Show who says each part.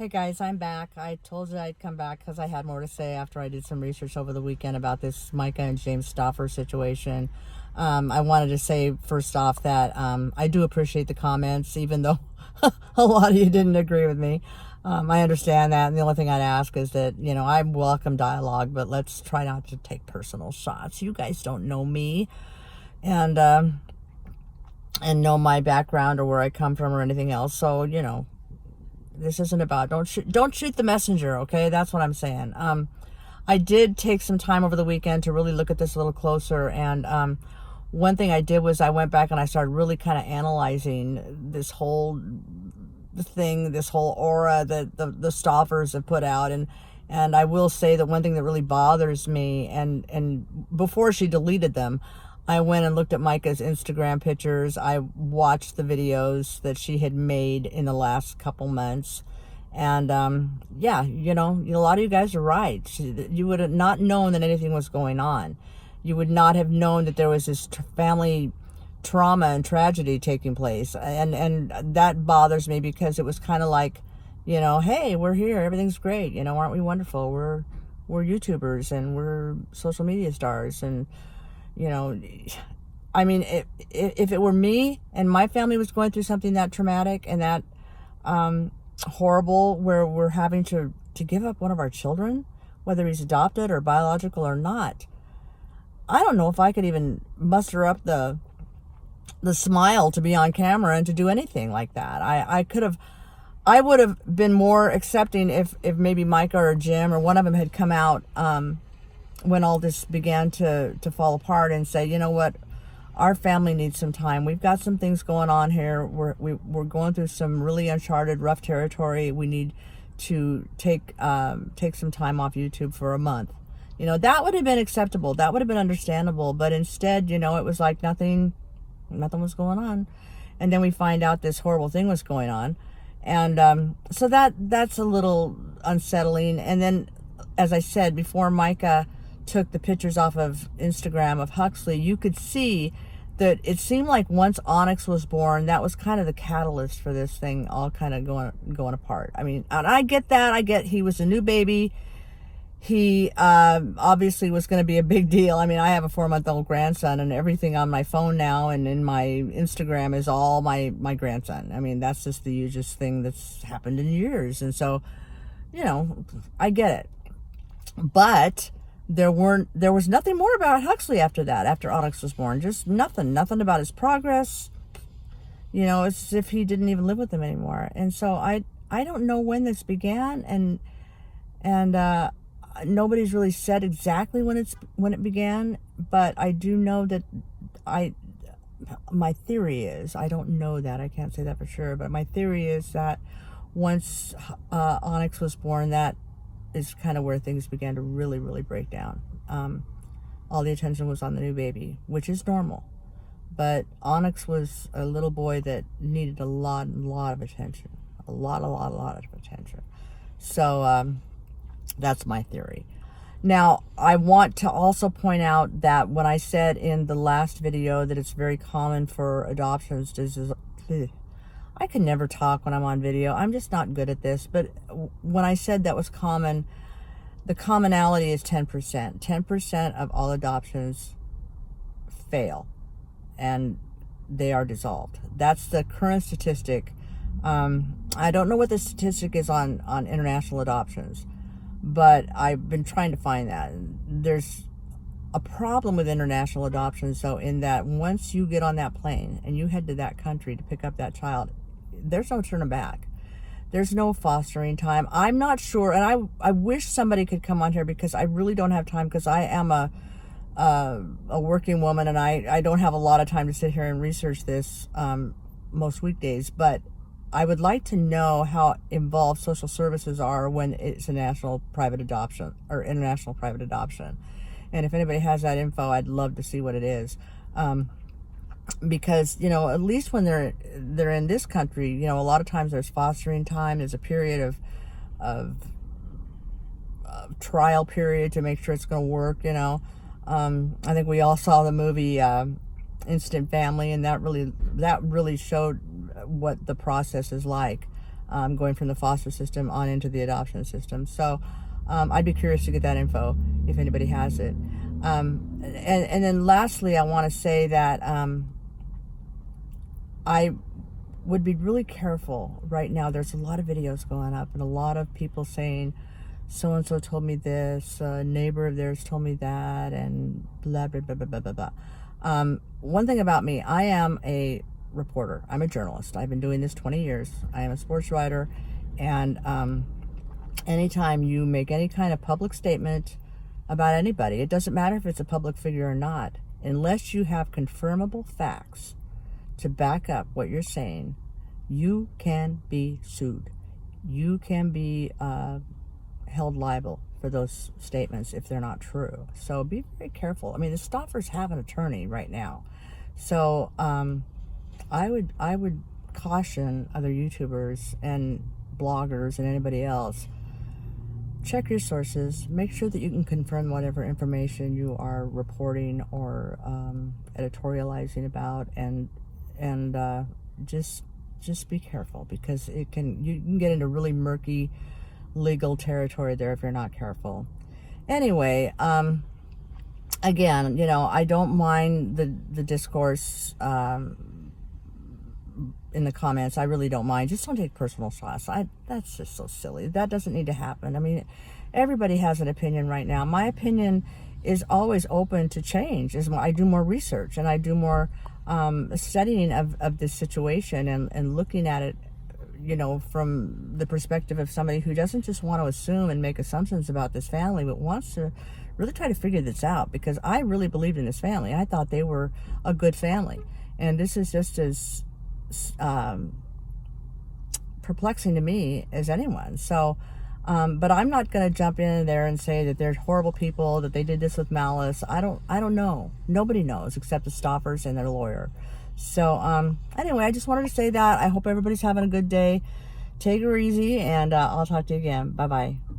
Speaker 1: Hey guys, I'm back. I told you I'd come back because I had more to say after I did some research over the weekend about this Myka and James Stauffer situation. I wanted to say first off that I do appreciate the comments, even though a lot of you didn't agree with me. I understand that, and the only thing I'd ask is that, I welcome dialogue, but let's try not to take personal shots. You guys don't know me, and know my background or where I come from or anything else. So, this isn't about don't shoot the messenger, okay? That's what I'm saying. I did take some time over the weekend to really look at this a little closer, and one thing I did was I went back and I started really kind of analyzing this whole thing, this whole aura that the Stauffers have put out, and I will say that one thing that really bothers me, and before she deleted them, I went and looked at Myka's Instagram pictures. I watched the videos that she had made in the last couple months. And, yeah, a lot of you guys are right. You would have not known that anything was going on. You would not have known that there was this family trauma and tragedy taking place. And that bothers me because it was kind of like, hey, we're here. Everything's great. Aren't we wonderful? We're YouTubers and we're social media stars. And, I mean, if it were me and my family was going through something that traumatic and that horrible, where we're having to give up one of our children, whether he's adopted or biological or not, I don't know if I could even muster up the smile to be on camera and to do anything like that. I would have been more accepting if maybe Myka or Jim or one of them had come out when all this began to fall apart and say, you know what, our family needs some time. We've got some things going on here. We're going through some really uncharted, rough territory. We need to take some time off YouTube for a month. That would have been acceptable. That would have been understandable. But instead, it was like nothing was going on. And then we find out this horrible thing was going on. And so that's a little unsettling. And then, as I said, before Myka took the pictures off of Instagram of Huxley, you could see that it seemed like once Onyx was born, that was kind of the catalyst for this thing all kind of going apart. I mean, and I get that. I get he was a new baby. He obviously was going to be a big deal. I mean, I have a 4-month-old grandson, and everything on my phone now and in my Instagram is all my grandson. I mean, that's just the hugest thing that's happened in years. And so, I get it. But there was nothing more about Huxley after that, after Onyx was born. Just nothing about his progress. It's as if he didn't even live with them anymore. And so I don't know when this began, and nobody's really said exactly when it began, but I do know that my theory is, I don't know that, I can't say that for sure, but my theory is that once Onyx was born, that is kind of where things began to really, really break down. All the attention was on the new baby, which is normal. But Onyx was a little boy that needed a lot of attention. A lot of attention. So that's my theory. Now, I want to also point out that when I said in the last video that it's very common for adoptions I can never talk when I'm on video. I'm just not good at this. But when I said that was common, the commonality is 10%. 10% of all adoptions fail, and they are dissolved. That's the current statistic. I don't know what the statistic is on international adoptions, but I've been trying to find that. There's a problem with international adoptions, though, in that once you get on that plane and you head to that country to pick up that child, there's no turning back. There's no fostering time. I'm not sure, and I wish somebody could come on here because I really don't have time, because I am a working woman, and I don't have a lot of time to sit here and research this most weekdays. But I would like to know how involved social services are when it's a national private adoption or international private adoption. And if anybody has that info, I'd love to see what it is. Because, at least when they're in this country, a lot of times there's fostering time. There's a period of trial period to make sure it's going to work, I think we all saw the movie Instant Family, and that really showed what the process is like. going from the foster system on into the adoption system. So I'd be curious to get that info if anybody has it. And then lastly, I want to say that I would be really careful right now. There's a lot of videos going up and a lot of people saying, so-and-so told me this, a neighbor of theirs told me that, and blah, blah, blah, blah, blah, blah. One thing about me, I am a reporter. I'm a journalist. I've been doing this 20 years. I am a sports writer, and anytime you make any kind of public statement about anybody, it doesn't matter if it's a public figure or not, unless you have confirmable facts to back up what you're saying, you can be sued. You can be held liable for those statements if they're not true. So be very careful. I mean, the Stauffers have an attorney right now. So I would caution other YouTubers and bloggers and anybody else, check your sources, make sure that you can confirm whatever information you are reporting or editorializing about, and just be careful, because you can get into really murky legal territory there if you're not careful. Anyway, again, I don't mind the discourse in the comments. I really don't mind. Just don't take personal shots. That's just so silly. That doesn't need to happen. I mean, everybody has an opinion right now. My opinion is always open to change as I do more research and I do more studying of this situation and looking at it, from the perspective of somebody who doesn't just want to assume and make assumptions about this family, but wants to really try to figure this out, because I really believed in this family. I thought they were a good family, and this is just as perplexing to me as anyone. So but I'm not going to jump in there and say that they're horrible people, that they did this with malice. I don't know. Nobody knows except the Stauffers and their lawyer. So anyway, I just wanted to say that. I hope everybody's having a good day. Take her easy, and I'll talk to you again. Bye-bye.